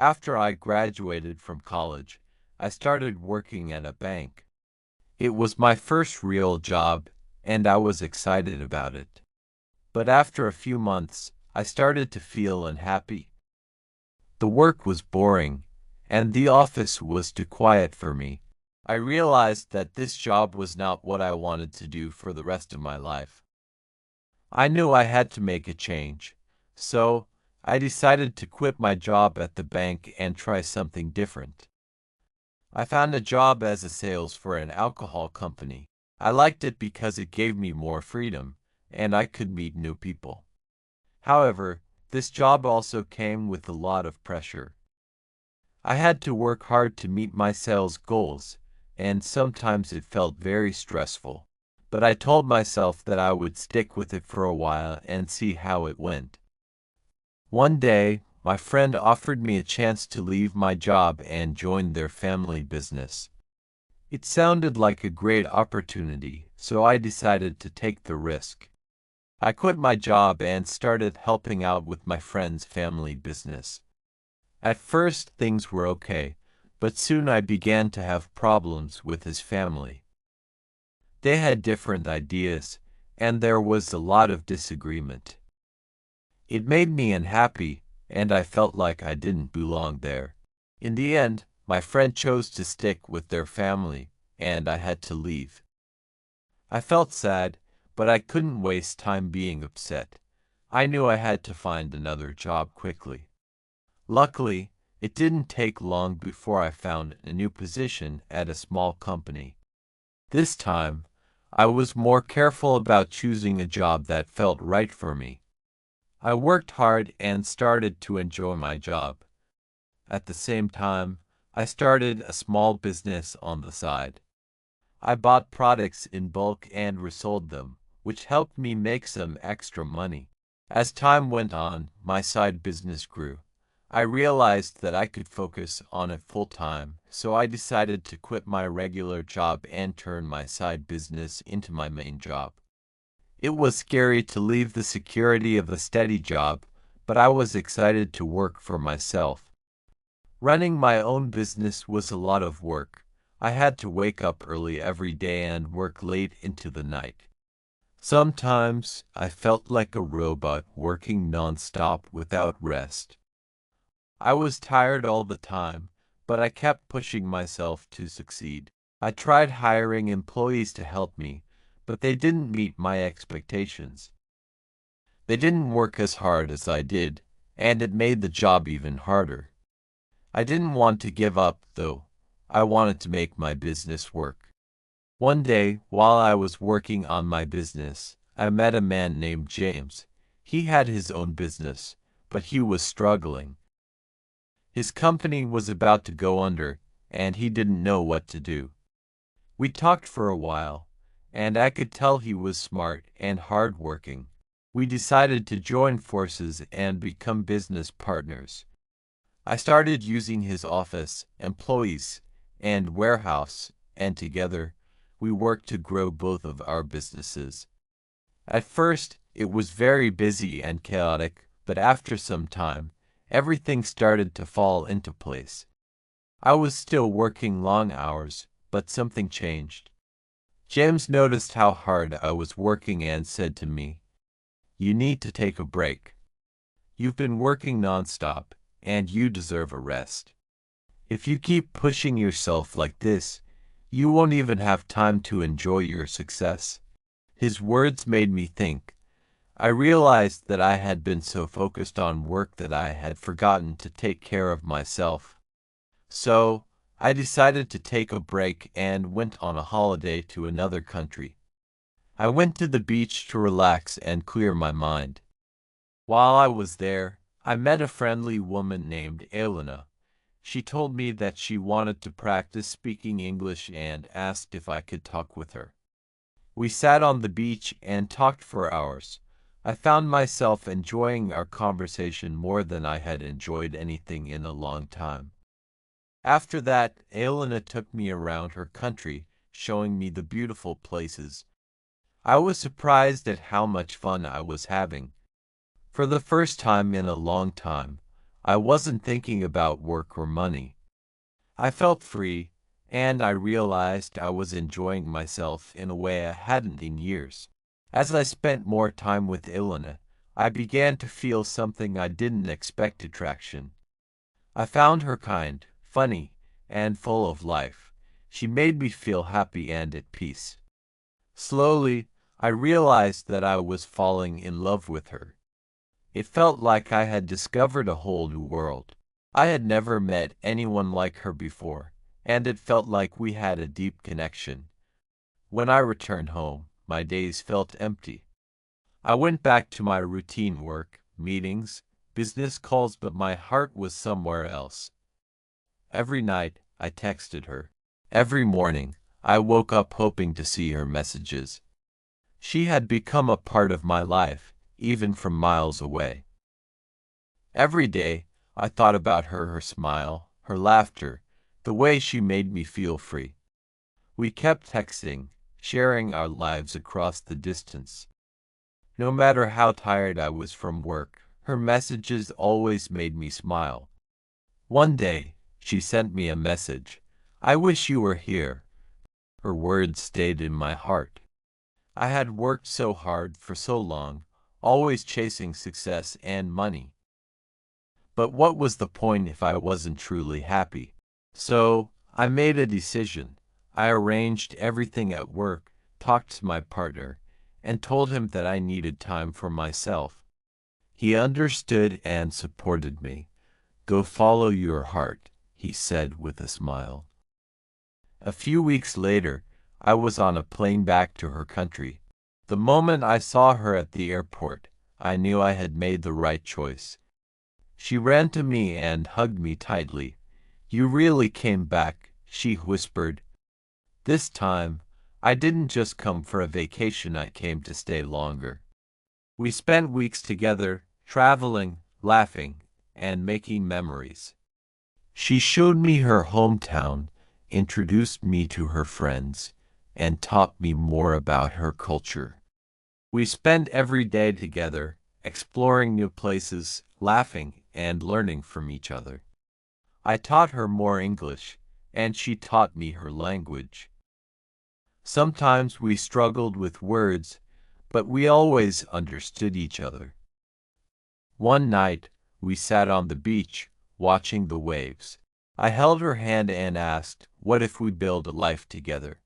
After I graduated from college, I started working at a bank. It was my first real job, and I was excited about it. But after a few months, I started to feel unhappy. The work was boring, and the office was too quiet for me. I realized that this job was not what I wanted to do for the rest of my life. I knew I had to make a change, so I decided to quit my job at the bank and try something different. I found a job as a sales for an alcohol company. I liked it because it gave me more freedom, and I could meet new people. However, this job also came with a lot of pressure. I had to work hard to meet my sales goals, and sometimes it felt very stressful. But I told myself that I would stick with it for a while and see how it went. One day, my friend offered me a chance to leave my job and join their family business. It sounded like a great opportunity, so I decided to take the risk. I quit my job and started helping out with my friend's family business. At first, things were okay, but soon I began to have problems with his family. They had different ideas, and there was a lot of disagreement. It made me unhappy, and I felt like I didn't belong there. In the end, my friend chose to stick with their family, and I had to leave. I felt sad, but I couldn't waste time being upset. I knew I had to find another job quickly. Luckily, it didn't take long before I found a new position at a small company. This time, I was more careful about choosing a job that felt right for me. I worked hard and started to enjoy my job. At the same time, I started a small business on the side. I bought products in bulk and resold them, which helped me make some extra money. As time went on, my side business grew. I realized that I could focus on it full-time, so I decided to quit my regular job and turn my side business into my main job. It was scary to leave the security of a steady job, but I was excited to work for myself. Running my own business was a lot of work. I had to wake up early every day and work late into the night. Sometimes I felt like a robot working non-stop without rest. I was tired all the time, but I kept pushing myself to succeed. I tried hiring employees to help me, but they didn't meet my expectations. They didn't work as hard as I did, and it made the job even harder. I didn't want to give up, though. I wanted to make my business work. One day, while I was working on my business, I met a man named James. He had his own business, but he was struggling. His company was about to go under, and he didn't know what to do. We talked for a while, and I could tell he was smart and hardworking. We decided to join forces and become business partners. I started using his office, employees, and warehouse, and together, we worked to grow both of our businesses. At first, it was very busy and chaotic, but after some time, everything started to fall into place. I was still working long hours, but something changed. James noticed how hard I was working and said to me, "You need to take a break. You've been working nonstop, and you deserve a rest. If you keep pushing yourself like this, you won't even have time to enjoy your success." His words made me think. I realized that I had been so focused on work that I had forgotten to take care of myself. So, I decided to take a break and went on a holiday to another country. I went to the beach to relax and clear my mind. While I was there, I met a friendly woman named Elena. She told me that she wanted to practice speaking English and asked if I could talk with her. We sat on the beach and talked for hours. I found myself enjoying our conversation more than I had enjoyed anything in a long time. After that, Elena took me around her country, showing me the beautiful places. I was surprised at how much fun I was having. For the first time in a long time, I wasn't thinking about work or money. I felt free, and I realized I was enjoying myself in a way I hadn't in years. As I spent more time with Ilona, I began to feel something I didn't expect: attraction. I found her kind, funny, and full of life. She made me feel happy and at peace. Slowly, I realized that I was falling in love with her. It felt like I had discovered a whole new world. I had never met anyone like her before, and it felt like we had a deep connection. When I returned home, my days felt empty. I went back to my routine work, meetings, business calls, but my heart was somewhere else. Every night, I texted her. Every morning, I woke up hoping to see her messages. She had become a part of my life, even from miles away. Every day, I thought about her, her smile, her laughter, the way she made me feel free. We kept texting, sharing our lives across the distance. No matter how tired I was from work, her messages always made me smile. One day, she sent me a message. "I wish you were here." Her words stayed in my heart. I had worked so hard for so long, always chasing success and money. But what was the point if I wasn't truly happy? So, I made a decision. I arranged everything at work, talked to my partner, and told him that I needed time for myself. He understood and supported me. "Go follow your heart," he said with a smile. A few weeks later, I was on a plane back to her country. The moment I saw her at the airport, I knew I had made the right choice. She ran to me and hugged me tightly. "You really came back," she whispered. "This time, I didn't just come for a vacation, I came to stay longer." We spent weeks together, traveling, laughing, and making memories. She showed me her hometown, introduced me to her friends, and taught me more about her culture. We spent every day together, exploring new places, laughing, and learning from each other. I taught her more English, and she taught me her language. Sometimes we struggled with words, but we always understood each other. One night, we sat on the beach, watching the waves. I held her hand and asked, "What if we build a life together?"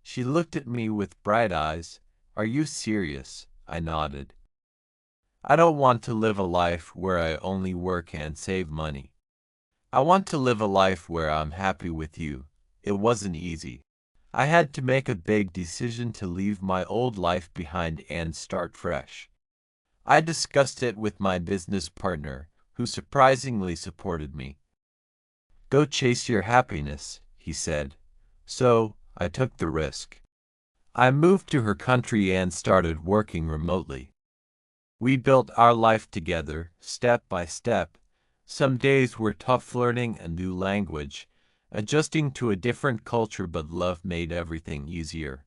She looked at me with bright eyes. "Are you serious?" I nodded. "I don't want to live a life where I only work and save money. I want to live a life where I'm happy with you." It wasn't easy. I had to make a big decision to leave my old life behind and start fresh. I discussed it with my business partner, who surprisingly supported me. "Go chase your happiness," he said. So, I took the risk. I moved to her country and started working remotely. We built our life together, step by step. Some days were tough, learning a new language, adjusting to a different culture, but love made everything easier.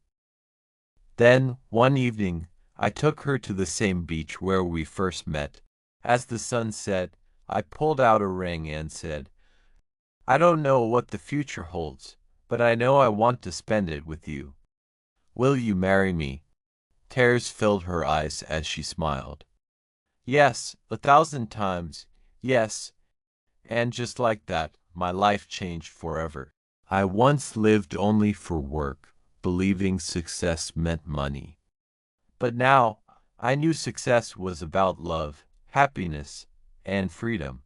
Then, one evening, I took her to the same beach where we first met. As the sun set, I pulled out a ring and said, "I don't know what the future holds, but I know I want to spend it with you. Will you marry me?" Tears filled her eyes as she smiled. "Yes, 1,000 times, yes." And just like that, my life changed forever. I once lived only for work, believing success meant money. But now, I knew success was about love, happiness, and freedom.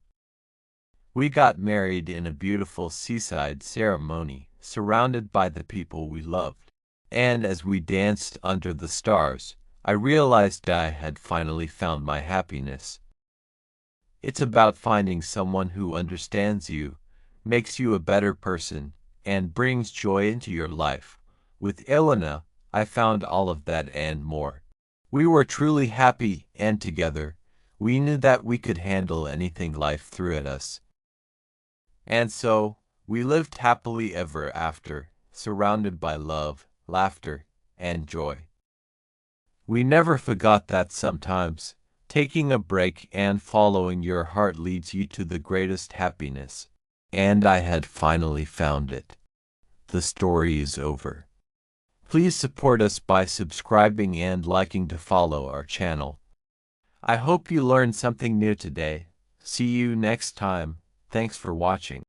We got married in a beautiful seaside ceremony, surrounded by the people we loved. And as we danced under the stars, I realized I had finally found my happiness. It's about finding someone who understands you, makes you a better person, and brings joy into your life. With Elena, I found all of that and more. We were truly happy, and together, we knew that we could handle anything life threw at us. And so, we lived happily ever after, surrounded by love, laughter, and joy. We never forgot that sometimes Taking a break and following your heart leads you to the greatest happiness. And I had finally found it. The story is over. Please support us by subscribing and liking to follow our channel. I hope you learned something new today. See you next time. Thanks for watching.